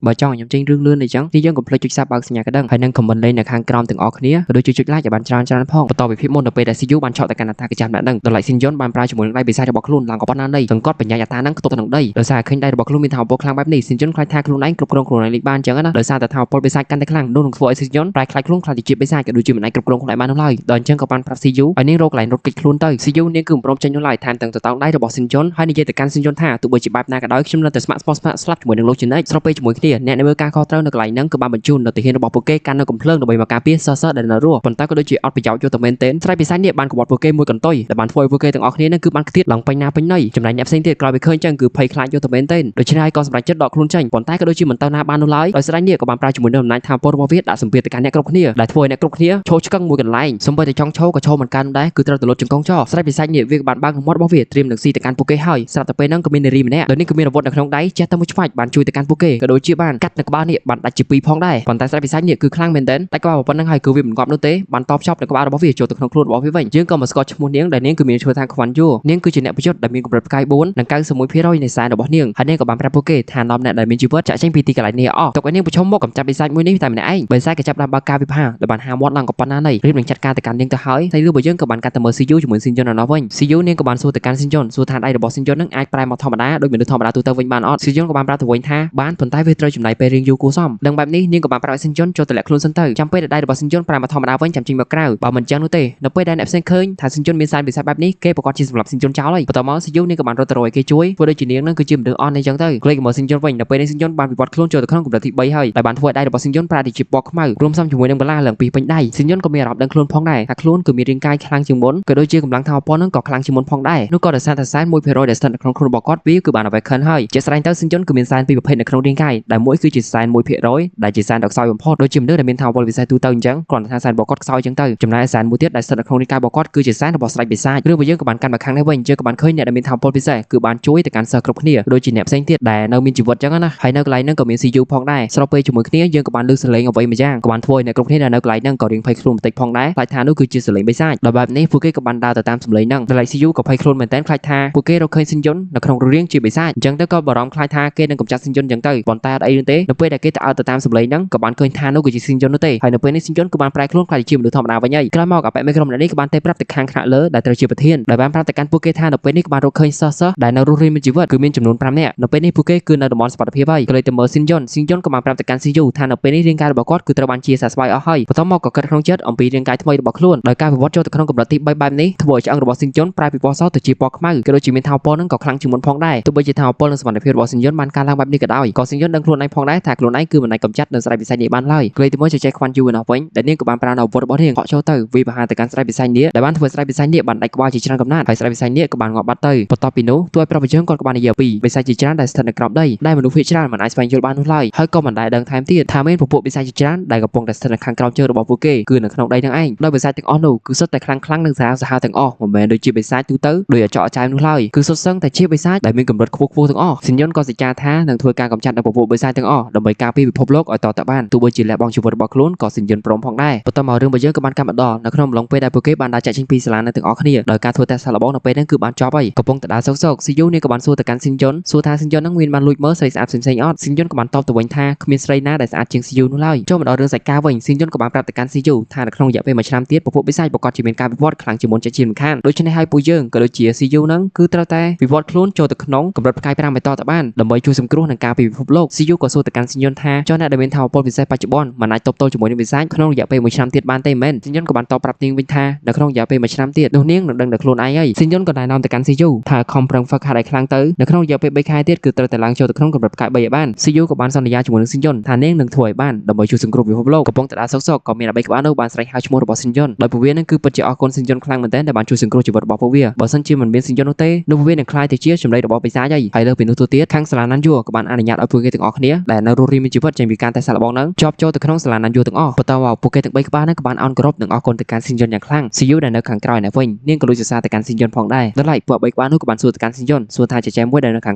បើចង់ខ្ញុំចេញរឿងលឿនអីចឹងទីយើងកុំភ្លេចចុច Sub បើកសញ្ញាកណ្ដឹងហើយនឹង comment លេខនៅខាងក្រោមទាំងអស់គ្នាក៏ដូចជាចុច like ឲ្យបានច្រើនផងបន្តពីភាពមុនទៅពេលដែល CU បានឆក់ទៅកាន់អត្តាកិច្ចម្នាក់នឹងដល់ឡែកស៊ីនយ៉ុនបានប្រើជាមួយនឹងដៃបិសាចរបស់ខ្លួនឡើងក៏ប៉ុណ្ណានៃសង្កត់បញ្ញាអត្តានឹងខ្ទប់ទៅនឹងដីដោយសារឃើញដៃរបស់ខ្លួនមានថាពលខ្លាំងបែបនេះស៊ីនយ៉ុនខ្លាចថាខ្លួនឯងគ្រប់គ្រងខ្លួនឯងលេខបានចឹងណាដោយសារតែថាពលបិសាចកាន់តែខ្លាំងនោះនឹងធ្វើឲ្យស៊ីនយ៉ុនប្រែខ្លាចខ្លួនខ្លាចជាបិសាចក៏ដូចជាមិនអាចគ្រប់គ្រងខ្លួនឯងបាននោះឡើយដល់អញ្ចឹងក៏បានប្រាប់ CU ឲ្យនាងរកកន្លែងរត់គេចខ្លួនទៅ CU នាងគឺមិនព្រមចេញនោះឡើយថែមទាំងទៅតោងដៃរបស់ស៊ីនយ៉ុនហើយនិយាយទៅកាន់ស៊ីនយ៉ុនថាទោះបីជាបែបណាក៏ដោយខ្ញុំនៅតែស្ម័គ្រស្លាប់ជាមួយនឹងលោកជានិច្ចស្របពេលជាមួយគ្នាអ្នកនៅមើលការខុសត្រូវនៅកន្លែងហ្នឹងក៏បានបញ្ជូននៅទាហានរបស់ពួកគេកាន់នៅកំភ្លើងដើម្បីមកការពារសសដែលនៅរស់ប៉ុន្តែក៏ដូចជាអត់ប្រយោជន៍យកទៅមែនទែនស្រ័យបិសាចនេះបានក្បត់ពួកគេមួយកន្ទុយដែលបានធ្វើឲ្យពួកគេទាំងអស់គ្នានឹងគឺបានខ្ទាតឡើងពេញណាពេញណីចំណែកអ្នកផ្សេងទៀតក្រោយពីឃើញចឹងគឺភ័យខ្លាចយកទៅមែនទែនដូច្នេះហើយក៏សម្រេចចិត្តដកខ្លួនចេញប៉ុន្តែក៏ដូចជាមិនទៅណាបាននោះឡើយដោយស្រ័យនេះក៏បានប្រើជាមួយនឹងអំណាចថាពលរបស់វាដាក់សម្ពាធទៅកាន់អ្នកគ្រប់គ្នាដែលធ្វើឲ្យអ្នកគ្រប់គ្នាឈោឆ្កឹងមួយកន្លែងសូម្បីតែចង់ឈោក៏ឈោមិនកាន់ដែរគឺត្រូវទៅលុតចង្កងចោស្រ័យបិសាចនេះវាក៏បានបើកមាត់របស់វាត្រៀមនឹងស៊ីទៅកាន់ពួកគេហើយស្រាប់តែពេលហ្នឹងក៏មាននារីម្នាក់ដោយនេះក៏មានអាវុធនៅក្នុងដៃចេះតែមួយឆ្វាច់បានជួយទៅកាន់ពួកគេក៏ដូចជាបានកាត់នៅក្បាលនេះបានដាច់ជាពីរផងដែរប៉ុន្តែស្រ័យបិសាចនេះគឺខ្លាំងមែនទែនតែក្បាលប៉ុណ្្នឹងហើយគឺវាមិនងាប់នោះទេបានតបចប់នៅក្បាលរបស់វាចូលទៅក្នុងខ្លួនរបស់វាវិញយើងក៏មកស្គាល់ឈ្មោះនាងដែលនាងគឺមានឈ្មោះថាខ្វាន់យូនាងគឺជាអ្នកប្រយុទ្ធដែលមានកម្រិតផ្កាយ4និង91%នៃសែនរបស់នាងហើយនាងក៏បានប្រាប់ពួកគេថានាំអ្នកដែលមានជីវិតចាក់ចេញពីទីកន្លែងនេះអស់ទុកឲ្យនាងប្រឈមមុខកំចាត់បិសាចមួយនេះតែម្នាក់ឯងបិសាចក៏ចាប់បានបើកការវិភាគដែលបានហាមាត់ឡើងក៏ប៉ុណ្ណាណីរៀបនឹងចាត់ការទៅកាន់នាងទៅហើយតែរឿងរបស់យើងក៏បានកាត់ទៅមើល CU ជាមួយស៊ីនយ៉ុននៅនោះវិញ CU នាងក៏បានសួរទៅកាន់ស៊ីនយ៉ុនសួរថាដៃរបស់ស៊ីនយ៉ុននឹងអាចប្រែមកធម្មតាដូចមនុស្សធម្មតាទូទៅវិញបានអត់ស៊ីនយ៉ុនក៏បានប្រាប់ទៅវិញថាបានប៉ុន្តែវាត្រូវចំណាយពេលរៀងយូរគួរសមដឹងបែបនេះនាងក៏បានប្រាប់ឲ្យស៊ីនយ៉ុនចូលទៅលាក់ខ្លួនសិនទៅចាំពេលដែលដៃរបស់ស៊ីនយ៉ុនប្រែមកធម្មតាវិញចាំចេញមកក្រៅបើមិនចឹងនោះទេនៅពេលដែលអ្នកផ្សេងឃើញថាស៊ីនយ៉ុនមានសារបិសាចបែបនេះគេប្រកាសជាសម្រាប់ស៊ីនយ៉ុនចោលហើយបន្តមកស៊ីយូនាងក៏បានរត់ទៅរកឲ្យគេជួយធ្វើដូចជានាងនឹងគឺជាមនុស្សអន់អីចឹងទៅក្លេកមកស៊ីនយ៉ុនវិញនៅពេលនេះស៊ីនយ៉ុនបានវិវត្តខ្លួនចូលទៅក្នុងកម្រិតទី3ហើយដែលបានធ្វើឲ្យដៃរបស់ស៊ីនយ៉ុនប្រែជាពណ៌ខ្មៅរួមផ្សំជាមួយនឹងបន្លាឡើងពីពេញដៃស៊ីនយ៉ុនក៏មានអារម្មណ៍ដឹងខ្លួនផងដែរថាខ្លួនគឺមានរាងកាយខ្លាំងជាងមុនក៏ដូចជាកម្លាំងថាពលនឹងក៏ខ្លាំងជាងមុនផងដែរនោះក៏ដោយសារតែសែន1%ដែលស្ថិតនៅក្នុងខ្លួនរបស់គាត់វាគឺបាន awaken ហើយជាស្រេចទៅស៊ីនយ៉ុនគឺមានសែនពីរប្រភេទនៅក្នុងរាងកាយដែលមួយគឺជាសែន1%ដែលជាសែនដ៏ខ្សោយបំផុតដូចជាមនុស្សដែលមានថាពលវិស័យទូទៅអញ្ចឹងគ្រាន់តែថាសែនរបស់គាត់ខ្សោយអញ្ចឹងទៅចំណែកសែនមួយទៀតដែលស្ថិតនៅក្នុងរាងកាយរបស់គាត់គឺជាសែនរបស់ស្រេចបិសាចរឿងរបស់យើងក៏បានកាន់មកខាងនេះវិញយើងក៏បានឃើញអ្នកដែលមានថាពលពិសេសគឺបានជួយទៅកាន់សិស្សគ្រប់គ្នាដូចជាអ្នកផ្សេងទៀតដែលនៅមានជីវិតអញ្ចឹងណាហើយនៅកន្លែងហ្នឹងក៏មាន CU ផងដែរស្របពេលជាមួយគ្នាយើងក៏បានលើកសលេងអ្វីមួយយ៉ាងក៏បានធ្វើឲ្យអ្នកគ្រប់គ្នាដែលនៅកន្លែងហ្នឹងក៏រៀងភ័យខ្លួនបន្តិចផងដែរខ្លាចថានោះគឺជាសលេងបិសាចដល់បែបនេះពួកគេក៏បានដើរទៅតាមសំឡេងហ្នឹងដល់ឡែក CU ក៏ភ័យខ្លួនមែនតើខ្លាចថាពួកគេរកឃើញស៊ីនយ៉ុននៅក្នុងរឿងជាបិសាចអញ្ចឹងទៅក៏បារម្ភខ្លាចថាគេនឹងកម្ចាត់ស៊ីនយ៉ុនអញ្ចឹងទៅប៉ុន្តែអត់អីទេនៅពេលដែលគេទៅអើទៅតាមសំឡេងហ្នឹងក៏បានឃើញថានោះគឺជាស៊ីនយ៉ុននោះទេហើយនៅពេលនេះស៊ីនយ៉ុនក៏បានប្រែខ្លួនខ្លាចជាមនុស្សធម្មតាវិញហើយក្រោយមកអបិមេក្រុមម្នាក់នេះក៏បានទៅប្រាប់ទៅខាងថ្នាក់លើដែលត្រូវជាប្រធានដែលបានប្រាប់ទៅកាន់ពួកគេថានៅពេលនេះក៏បានរកឃើញសិស្សដែលនៅរស់រានមានជីវិតគឺមានចំនួន5នាក់នៅពេលនេះពួកគេគឺនៅតំបន់សុវត្ថិភាពហើយក៏เลยទៅមើលស៊ីនយ៉ុនក៏បានប្រាប់ទៅកាន់ CU ថានៅពេលនេះរាងកាយរបស់គាត់គឺត្រូវបានជាសះស្បើយអស់ហើយបន្ទាប់មកក៏គិតក្នុងចិត្តអំពីរាងកាយថ្មីរបស់ខ្លួនដោយការវិវត្តចូលទៅក្នុងកម្រិតទី3បែបនេះធ្វើឲ្យឆ្អឹងរបស់ស៊ីនយ៉ុនប្រែពីពណ៌សទៅជាពណ៌ខ្មៅក៏ដូចជាមានថាវពលនឹងក៏ខ្លាំងជាងមុនផងដែរទោះបីជាថាវពលនិងសមត្ថភាពរបស់ស៊ីនយ៉ុនបានកើនឡើងបែបនេះក៏ដោយក៏ស៊ីនយ៉ុនដឹងខ្លួនឯងផងដែរថាខ្លួនឯងគឺមិនអាចកម្ចាត់នៅស្រ័យវិស័យនេះបានឡើយក៏เลยទៅមើលចែកខ្វាន់យូឯនោះវិញដែលនាងក៏បានប្រើអាវុធរបស់នាងហក់ចូលទៅវាបហាទៅកាន់ស្រ័យវិស័យនេះដែលបានធ្វើស្រ័យវិស័យនេះបានដាច់ក្បាលជាច្រើនកំណាត់ហើយស្រ័យវិស័យនេះក៏បានងាប់បាត់ទៅបន្ទាប់ពីនោះទោះឲ្យប្រពន្ធយើងគាត់ក៏បាននិយាយពីវិស័យជាច្រើនដែលស្ថិតនៅក្រោមដីដែលមនុស្សភាគច្រើនមិនអាចស្វែងយល់បាននោះឡើយហើយក៏មិនដែលដឹងថែមទៀតថាមានពពួកវិស័យជាច្រើនដែលកំពុងតែស្ថិតនៅខាងក្រោមជើងរបស់ពួកគេគឺនៅក្នុងដីនឹងឯងដោយវិស័យទាំងអស់នោះគឺសុទ្ធតែខ្លាំងនិងសាហាវទាំងអស់មិនមែនដូចជាវិស័យទូទៅដោយអាចអចាយនោះឡើយគឺសុទ្ធសឹងតែជាវិស័យដែលមានកម្រិតខ្ពស់ទាំងអស់ស៊ីនយ៉ុនក៏សច្ចាថានឹងធ្វើការកម្ចាត់នៅពពួកវិស័យទាំងអស់ដើម្បីការពារពិភពលោកឲ្យតទៅបានទោះបីជាលះបង់ជីវិតរបស់ខ្លួនក៏ស៊ីនយ៉ុនព្រមផងដែរបន្ទាប់មករឿងរបស់យើងក៏បានកាត់មកដល់នៅក្នុងអំឡុងពេលដែលពួកគេបានដើរចាក់ចេញពីសាលានៅទាំងអស់គ្នាដោយការធ្វើតេស្តសាកល្បងនៅពេលហ្នឹងគឺបានចប់ហើយកំពុងតែដើរសោកស៊ីយូនេះក៏បានសួរទៅកាន់ស៊ីនយ៉ុនសួរថាស៊ីនយ៉ុននឹងមានបានលួចមើលស្រីស្អាតផ្សេងៗអត់ស៊ីនយ៉ុនក៏បានតបទៅវិញថាគ្មានស្រីណាដែលស្អាតជាងស៊ីយូនោះឡើយចូលមកដល់រឿងសាច់ការវិញស៊ីនយ៉ុនក៏បានប្រាប់ទៅកាន់ស៊ីយូថានៅក្នុងរយៈពេល1ឆ្នាំទៀតពពួកបិសាចប្រកាសជាមានការវិវត្តខ្លាំងជាងមុនជាមិនខានដូច្នេះហើយពួកយើងក៏ដូចជាស៊ីយូនឹងគឺត្រូវតែវិវត្តខ្លួនចូលទៅក្នុងកម្រិតផ្កាយ5បន្តទៅបានដើម្បីជួយសង្គ្រោះនឹងការពីពិភពលោកស៊ីយូក៏សួរទៅកាន់ស៊ីនយ៉ុនថាចុះអ្នកដែលមានថាវពលពិសេសបច្ចុប្បន្នមិនអាចតបតល់ជាមួយនឹងបិសាចក្នុងរយៈពេល1ឆ្នាំទៀតបានទេមែនស៊ីនយ៉ុនក៏បានតបប្រាប់នាងវិញថានៅក្នុងរយៈពេល1ឆ្នាំទៀតនោះនាងនឹងដឹងដល់ខ្លួនឯងហើយស៊ីនយ៉ុនក៏ណែនាំទៅកាន់ស៊ីយូថាខំប្រឹងហ្វឹកហាត់ឲ្យខ្លាំងទៅនៅក្នុងរយៈពេល3ខែទៀតគឺត្រូវតែឡើងចូលទៅក្នុងកម្រិតផ្កាយ3ឲ្យបានស៊ីយូក៏បានសន្យាជាមួយនឹងស៊ីនយ៉ុនថានាងនឹងធ្វើឲ្យបានដើម្បីជួយសង្គ្រោះពិភពលោកកំពុងតែដើរសោកក៏មានអាបីក្បាលនោះបានស្រែកហៅឈ្មោះរបស់ស៊ីនយ៉ុនដោយពួកវានឹងគឺពិតជាអរគុណស៊ីនយ៉ុនខ្លាំងមែនទែនដែលបានជួយសង្គ្រោះជីវិតរបស់ពួកវាបើមិនជាមិនមានស៊ីនយ៉ុននោះទេនោះពួកវានឹងក្លាយទៅជាចំណីរបស់បិសាចហើយលើពីនោះទៅទៀតខាងសាលាណាន់យួរក៏បានអនុញ្ញាតឲ្យពួកគេទាំងអស់គ្នាដែលនៅរស់រានមានជីវិតចេញពីការតែសាកល្បងហ្នឹងជាប់ចូលទៅក្នុងសាលាណាន់យួរទាំងអស់បន្តមកពួកគេទាំង3ក្បាលហ្នឹងក៏បានអោនគោរពនិងអរគុណទៅកាន់ស៊ីនយ៉ុនយ៉ាងខ្លាំងស៊ីយូដែលនៅខាងក្រោយនេះវិញនាងក៏លួចសរសើរទៅកាន់ស៊ីនយ៉ុនផងដែរដល់ឡែកពួក3ក្បាលនោះក៏បានសួរទៅកាន់ស៊ីនយ៉ុនសួរថាចែចែមួយដែលនៅខ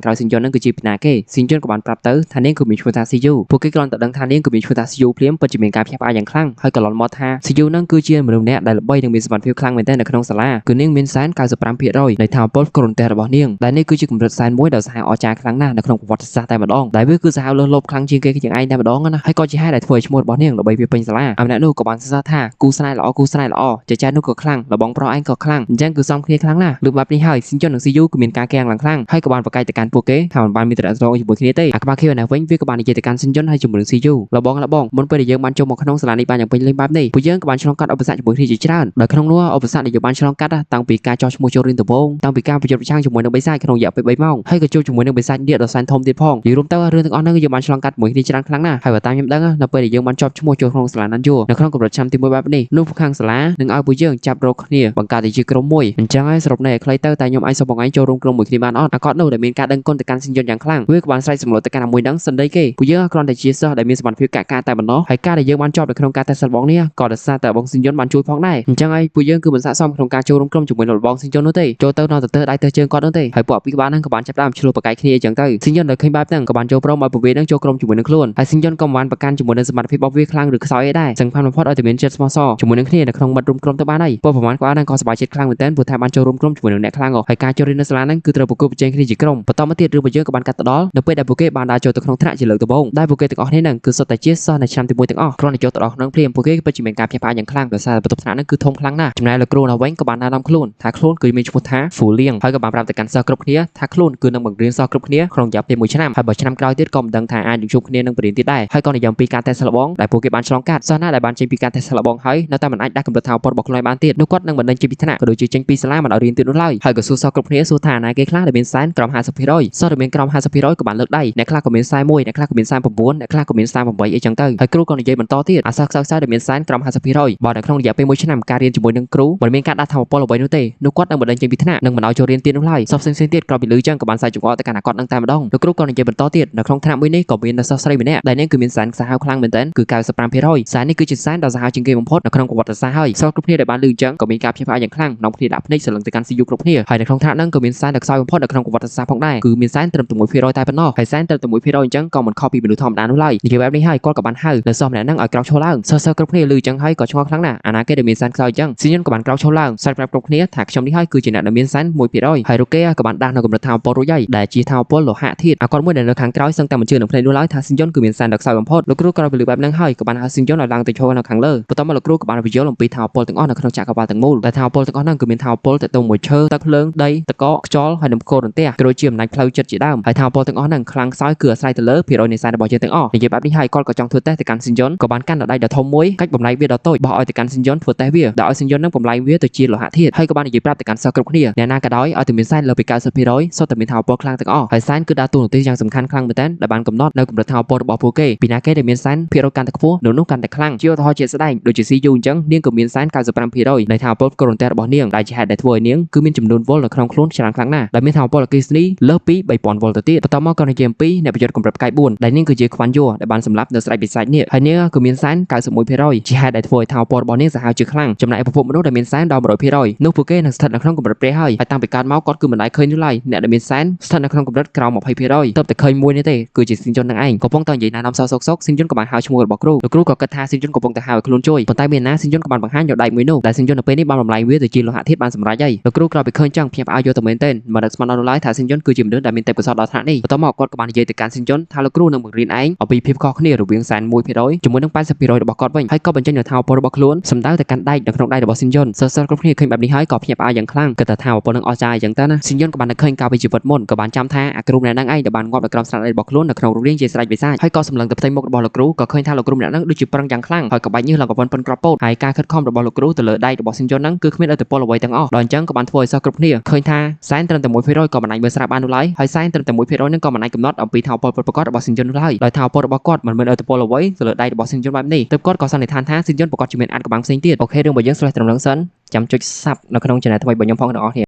ាងក្រោយស៊ីនយ៉ុនហ្នឹងគឺជាពីណាគេស៊ីនយ៉ុនក៏បានប្រាប់ទៅថានាងគឺមានឈ្មោះថាស៊ីយូពួកគេគ្រាន់តែដឹងថានាងគឺមានឈ្មោះថាស៊ីយូភ្លាមពិតជាមានការផ្ទះផ្អើលយ៉ាងខ្លាំងហើយក៏លន់មកថាស៊ីយូហ្នឹងគឺជាមនុស្សម្នាក់ដែលល្បីនិងមានសមត្ថភាពខ្លាំងមែនទែននៅក្នុងសាលាគឺនាងមានសែន95%នៃថាមពលគ្រុនទះរបស់នាងដែលនេះគឺជាកម្រិតសែនមួយដ៏សាហាវអស្ចារ្យខ្លាំងណាស់នៅក្នុងប្រវត្តិសាស្ត្រតែម្ដងដែលវាគឺសាហាវ លើលបខ្លាំងជាងគេជាងឯងតែម្ដងណាហើយក៏ជាហេតុដែលធ្វើឲ្យឈ្មោះរបស់នាងល្បីវាពេញសាលាអាម្នាក់នោះក៏បានសរសើរថាគូស្នេហ៍ល្អចាចានោះក៏ខ្លាំងលបងប្រុសឯងក៏ខ្លាំងអញ្ចឹងគឺសំគ្នាខ្លាំងណាស់លើបែបនេះហើយស៊ីនជុននិងស៊ីយូគឺមានការកៀងឡើងខ្លាំងហើយក៏បានប្រកែកទៅកាន់ពួកគេថាមិនបានមានទំនាក់ទំនងជាមួយគ្នាទេអាក្បាលខៀវណាវិញវាក៏បាននិយាយទៅកាន់ស៊ីនជុនហើយជាមួយនឹងស៊ីយូលបងមុនពេលដែលយើងបានចូលមកក្នុងសាលានេះបានយ៉ាងពេញលេញបែបនេះពួកយើងក៏បានឆ្លងកាត់ឧបសគ្គជាមួយគ្នាជាច្រើនដោយក្នុងនោះឧបសគ្គដែលយើងបានឆ្លងកាត់តាំងពីការចោះឈ្មោះចូលរៀនដំបូងតាំងពីការប្រយុទ្ធប្រឆាំងជាមួយនឹងបិសាចក្នុងរយៈពេល3ម៉ោងហើយក៏ជួបជាមួយនឹងបិសាចនេះដ៏សែនធំទៀតផងនិយាយរួមទៅរឿងទាំងអស់ហ្នឹងយើងបានឆ្លងកាត់ជាមួយគ្នាច្រើនខ្លាំងណាស់ហើយបើតាមខ្ញុំដឹងនៅពេលដែលយើងបានជាប់ឈ្មោះចូលក្នុងសាលាណាន់យូនៅក្នុងកម្រិតឆ្នាំទី1បែបនេះនោះខាងសាលានឹងឲ្យពួកយើងចាប់រកគ្នាបង្កើតជាក្រុមមួយអញ្ចឹងហើយសរុបន័យឲ្យខ្លីទៅតែខ្ញុំអាចសុំបងឯងចូលរួមក្រុមមួយគ្នាបានអត់អាគាត់នោះដែលមានការដឹងគុណទៅកាន់ស៊ីនយន្តយ៉ាងខ្លាំងវាក៏បានស្រែកសម្លុតទៅកាន់មួយហ្នឹងសិនដីគេពួកយើងគ្រាន់តែជាសិស្សដែលមានសមត្ថភាពកាក់ការតែប៉ុណ្ណោះហើយការដែលយើងបានជាប់នៅក្នុងការតេស្តសិលបងនេះក៏ដោយសារតែបងស៊ីនយន្តបានជួយផងដែរអញ្ចឹងហើយពួកយើងគឺមិនស័ក្តិសមក្នុងការចូលរួមក្រុមជាមួយនឹងបងស៊ីនយន្តនោះទេចូលទៅដល់ទៅដៃទៅជើងគាត់នោះទេហើយពួកអភិបាលហ្នឹងក៏បានចាប់ដើមឆ្លោះប្រកែកគ្នាអញ្ចឹងទៅស៊ីនយន្តដែលឃើញបែបហ្នឹងក៏បានចូលព្រមឲ្យពួកវាហ្នឹងចូលក្រុមជាមួយនឹងខ្លួនហើយស៊ីនយន្តក៏បានប្រកាន់ជាមួយនឹងសមត្ថភាពរបស់វាខ្លាំងឬខ្សោយឯដែរសង្ឃានបំផុតឲ្យតែមានចិត្តស្មោះសរជាមួយនឹងគ្នានៅក្នុងមិត្តរួមក្រុមទៅបានហើយពួកប្រមាណគាត់ហ្នឹងក៏សប្បាយចិត្តខ្លាំងមែនទែនព្រោះថាបានចូលរួមក្រុមជាមួយនឹងអ្នកខ្លាំងហើយការចូលរៀននៅសាលាហ្នឹងគឺត្រូវប្រកួតប្រជែងគ្នាជាក្រុមបន្តមកទៀតរឿងរបស់យើងក៏បានកាត់ទៅដល់នៅពេលដែលពួកគេបានដើរចូលទៅក្នុងថ្នាក់ជាលើកដំបូងដែលពួកគេទាំងអស់គ្នាហ្នឹងគឺសុទ្ធតែជាសិស្សនៅឆ្នាំទី1ទាំងអស់គ្រាន់តែចូលទៅដល់ក្នុងព្រាមពួកគេពិតជាមានការភ្ញាក់ផ្អើលយ៉ាងខ្លាំងដោយសារបន្ទប់ថ្នាក់ហ្នឹងគឺធំខ្លាំងណាស់ចំណែកលោកគ្រូនៅវិញក៏បានណែនាំខ្លួនថាខ្លួនគឺមានឈ្មោះថា Fu Liang ហើយក៏បានប្រាប់ទៅកាន់សិស្សគ្រប់គ្នាថាខ្លួនគឺនឹងបង្រៀនសិស្សគ្រប់គ្នាក្នុងរយៈពេល1ឆ្នាំហើយបើឆ្នាំក្រោយទៀតក៏មិនដឹងថាអាចនឹងជួបគ្នានឹងបរិញ្ញាទៀតដែរហើយក៏និយាយអំពីការតេស្តសិលបងដែលពួកគេបានឆ្លងកាត់សិស្សណាដែលបានចេញពីការតេស្តសិលបងហើយនៅតែមិនអាចដាក់កម្រិតថាវរបស់ខ្លួនបានទៀតនោះគាត់នឹងមិនដឹងចេញពីថ្នាក់ក៏ដូចជាចេញពីសាលាមិនឲ្យរៀនទៀតនោះឡើយហើយក៏សួរសិស្សគ្រប់គ្នាសួរថាណាគេខ្លះដែលមានសែនក្រោម 50% សិស្សដែលមានក្រោម 50% ក៏បានលើកដៃអ្នកខ្លះក៏មាន41អ្នកខ្លះក៏មាន39អ្នកខ្លះក៏មាន38អីចឹងទៅហើយគ្រូក៏និយាយបន្តទៀតអាសិស្សខ្សោយដែលមានសែនក្រោម 50% បើនៅក្នុងរយៈពេល1ឆ្នាំការរៀនជាមួយនឹងគ្រូមិនមានការដាក់ថាវពលអ្វីនោះទេនោះគាត់នឹងមិនដឹងចេញពីថ្នាក់នឹងមិនឲ្យចូលរៀនទៀតនោះឡើយសិស្សផ្សេងៗទៀតក្រោយពីលឺចឹងក៏បានសាយចង្អុលទៅកាន់អាគាត់នឹងតែម្ដងលោកគ្រូក៏និយាយបន្តទៀតនៅក្នុងថ្នាក់មួយនេះក៏មានសិស្សស្រីម្នាក់ដែលនាងគឺមានសែនសាហាវខ្លាំងមែនទែនគឺ 95% សែននេះគឺជាសែនដ៏សាហាវជាងគេបំផុតនៅក្នុងប្រវត្តិសាស្ត្រហើយសិស្សគ្រប់គ្នាដែលបានលឺចឹងក៏មានការភ្ញាក់ផ្អើលយ៉ាងខ្លាំងនាំគ្នាដាក់ភ្នែកសន្លឹងទៅកាន់ស៊ីយូគ្រប់គ្នាហើយនៅក្នុងថ្នាក់ហ្នឹងក៏មានសែនដ៏ខ្សោយបំផុតនៅក្នុងប្រវត្តិសាស្ត្រផងដែរគឺមានសែនត្រឹមតែ1%តែប៉ុណ្ណោះហើយសែនត្រឹមតែ1%អញ្ចឹងក៏មិនខុសពីមនុស្សធម្មតានោះឡើយនិយាយបែបនេះហើយគាត់ក៏បានហៅនៅសិស្សម្នាក់ហ្នឹងឲ្យក្រោកឈរឡើងសិស្សគ្រប់គ្នាលឺចឹងហើយក៏ឆ្ងល់ខ្លាំងណាស់អាណាគេដែលមានសែនខ្សោយចឹងស៊ីញក៏បានក្រោកឈរឡើងសើចប្រាប់គ្រប់គ្នាថាខ្ញុំនេះហើយគឺជាអ្នកដែលមានសែន1%ហើយរូគេក៏បានដាស់នៅកម្រិតថាវពលរួចហើយដែលជាថាវពលលោហៈធាតុអាគាត់មួយដែលនៅខាងក្រោយសឹងតែមិនជឿនឹងភ្នែកនោះឡើយថាស៊ីញគឺមានសែនដ៏ខ្សោយបំផុតលោកគ្រូក៏បានលើបែបហ្នឹងហើយក៏បានហៅស៊ីញឲ្យឡើងទៅឈរនៅខាងលើបន្ទាប់មកលោកគ្រូក៏បានបញ្យល់អំពីថាវពលទាំងអស់នៅក្នុងចក្រវាឡទាំងមូលដែលថាវពលទាំងអស់ហ្នឹងគឺមានថាវពលទៅមួយឈើទឹកភ្លើងដីទឹកកកខ្យល់ហើយនិងផ្គររន្ទះក៏ដូចជាអំណាចផ្លូវចិត្តជាដើមហើយថាវពលទាំងអស់ហ្នឹងខ្លាំងខ្សោយគឺអាស្រ័យទៅលើភាគរយនៃសែនរបស់យើងទាំងអស់និយាយបែបនេះហើយគាត់ក៏ចង់ធ្វើតេស្តទៅកាន់ស៊ីញក៏បានកាន់ដៃដ៏ធំមួយកាច់បំលែងវាដ៏តូចបោះឲ្យទៅកាន់ស៊ីញធ្វើតេស្តវាដោយឲ្យស៊ីញហ្នឹងបំលែងវាទៅជាលោហៈធាតុហើយក៏បាននិយាយប្រាប់ទៅកាន់សិស្សគ្រប់គ្នាអ្នកណាក៏ដោយឲ្យតែមានសែនលើពី 90% សុទ្ធតែមានថាវពលខ្លាំងទាំងអស់ហើយសែនគឺដើរតួនាទីយ៉ាងសំខាន់ខ្លាំងមែនទែនដែលបានកំណត់នៅកម្រិតថាវពលរបស់ពួកគេពីណាគេដែលមានសែនភាគរយកាន់តែខ្ពស់នោះកាន់តែខ្លាំងជាឧទាហរណ៍ជាស្ដែងដូចជា CU អញ្ចឹងនាងក៏មានសែន 95% នៃថាវពលកូរ៉ុនទែរបស់នាងដែលជាហេតុដែលធ្វើឲ្យនាងគឺមានចំនួនវ៉ុលនៅក្នុងខ្លួនច្រើនខ្លាំងណាស់ដែលមានថាវពលអគ្គិសនីលើសពី 3000 វ៉ុលទៅទៀតបន្តមកក៏និយាយអំពីអ្នកប្រយុទ្ធកម្រិតផ្កាយ4ដែលនាងគឺជាខ្វាន់យ៉ូដែលបានសម្លាប់នៅស្រែកបិសាចនេះហើយនាងក៏មានសែន 91% ជាហេតុដែលធ្វើឲ្យថាវពលរបស់នាងសាហាវជាខ្លាំងចំណែកប្រភពមនុស្សដែលមានសែនដល់ 100% នោះពួកគេនឹងស្ថិតនៅក្នុងកម្រិតព្រះហើយតាំងពីកើតមកគាត់គឺមិនដែលឃើញនោះឡើយអ្នកដែលមានសែនស្ថិតនៅក្នុងកម្រិតក្រោម 20% ទើបតែឃើញមួយនេះទេគឺជាស៊ីនជុននឹងឯងកំពុងតែនិយាយណែនាំសោកស៊ីនជុនក៏បានហៅឈ្មោះរបស់គ្រូលោកគ្រូក៏គិតថាស៊ីនជុនកំពុងតែហៅឲ្យខ្លួនជួយប៉ុន្តែមានណាស៊ីនជុនក៏បានបង្ហាញយកដៃមួយនោះដែលស៊ីនជុននៅពេលនេះបានបំលែងវាទៅជាលោហៈធាតុបានសម្រេចហើយលោកគ្រូក្រោយពីឃើញចឹងភ្ញាក់ផ្អើលយកទៅមែនទែនមិននឹកស្មានដល់នោះឡើយថាស៊ីនជុនគឺជាមនុស្សដែលមានទេពកោសល្យដល់ថ្នាក់នេះបន្ទាប់មកគាត់ក៏បាននិយាយទៅកាន់ស៊ីនជុនថាលោកគ្រូនឹងបង្រៀនឯងអំពីភាពខុសគ្នារវាងសែន 1% ជាមួយនឹង 80% របស់គាត់វិញហើយក៏បញ្ចេញនូវថាវពលរបស់ខ្លួនសម្ដៅទៅកាន់ដែកនៅក្នុងដៃរបស់ស៊ីនជុនសិស្សគ្រប់គ្នាឃើញបែបនេះហើយក៏ភ្ញាក់ផ្អើលយ៉ាងខ្លាំងគិតថាថាវពលនឹងអស្ចារ្យអញ្ចឹងទៅណាស៊ីនជុនក៏បាននឹកឃើញកាលពីជីវិតមុនក៏បានចាំថាអាគ្រូម្នាក់ហ្នឹងឯងដែលបានងាប់នៅក្រោមស្នាដៃរបស់ខ្លួននៅក្នុងរូបរាងជាស្រេចបិសាចហើយក៏សម្លឹងទៅផ្ទៃមុខរបស់លោកគ្រូក៏ឃើញថាលោកគ្រូម្នាក់ហ្នឹងដូចជាប្រឹងយ៉ាងខ្លាំងហើយក៏បាច់ញើសឡើងក៏ប៉ុនក្របពោតហើយការខិតខំរបស់លោកគ្រូទៅលើដៃរបស់ស៊ីនជុនហ្នឹងគឺគ្មានឥទ្ធិពលអ្វីទាំងអស់ដល់អញ្ចឹងក៏បានធ្វើឲ្យសិស្សគ្រប់គ្នាឃើញថាសែនត្រឹមតែ 1% ក៏មិនអាចមើលស្រាប់បាននោះឡើយហើយសែនត្រឹមតែ 1% ហ្នឹងក៏មិនអាចកំណត់អំពីថាវពលពិតប្រាកដរបស់ស៊ីនជុននោះឡើយដោយថាវពលរបស់គាត់មិនមានឥទ្ធិពលអ្វីទៅលើដៃរបស់ស៊ីនជុនបែបនេះទើបគាត់ក៏សន្និដ្ឋានថាស៊ីនជុនប្រកាសជាមានអាចកម្បាំងផ្សេងទៀតអូខេរឿងរបស់យើងស្លេះត្រឹមនឹងសិនចាំចុច Sub នៅក្នុង channel ថ្មីរបស់ខ្ញុំផងអ្នកនរគ្នា